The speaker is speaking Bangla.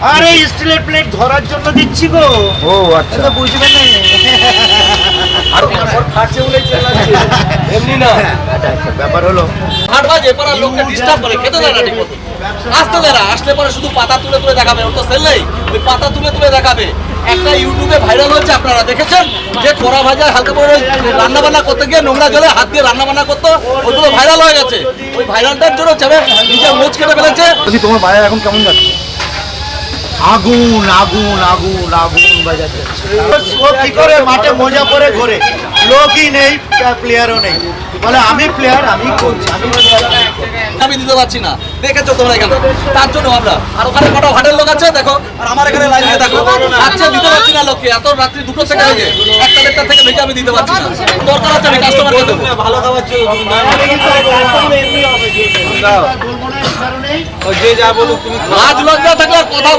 আরে স্টিলের প্লেট ধরার জন্য দিচ্ছি গো। ও আচ্ছা, তো বুঝবেন না। আর পর খাচ্ছে বলেই চেল্লাচ্ছে, এমনি না। আচ্ছা, ব্যাপার হলো 8 বাজে পরে লোকটা ডিস্টার্ব করে, খেতে দেয় না ঠিক মতো। আসতে দেয় না, আসলে পরে শুধু পাতা তুলে তুলে দেখাবে, ওর তো সেল নেই, ওই পাতা তুলে তুলে দেখাবে। একটা ইউটিউবে ভাইরাল হচ্ছে, আপনারা দেখেছেন, যে কড়া ভাজা হালকা করে রান্না বান্না করতে গিয়ে নোংরা জলে হাত দিয়ে রান্না বান্না করতো, ওগুলো ভাইরাল হয়ে গেছে। ওই ভাইরালটার জন্য চেপে নিজের মোচ কেটে ফেলেছে। বলছি তোমার বাজার এখন কেমন যাচ্ছে? আগুন আগুন আগুন আগুন বাজাতে। ও কি করে মাঠে মোজা পরে ঘোরে, লোকই নেই, প্লেয়ারও নেই, বলে আমি প্লেয়ার, আমি কোচ, আমি player। আমি দিতে পারছি না, দেখেছো তোমরা এখানে। তার জন্য আমরা আর ওখানে কটা হাটের লোক আছে দেখো, আর আমার এখানে লাইনে দেখো, আচ্ছা দিতে পারছি না লোককে। এত রাত্রি 2টো থেকে থেকে 1টা থেকে বেশি আমি দিতে পারছি না। দরকার আছে আমি কাস্টমারকে দেবো। ভালো খাবার যে যা বলুক তুমি লাজ লজ্জা থাকলে আর কথা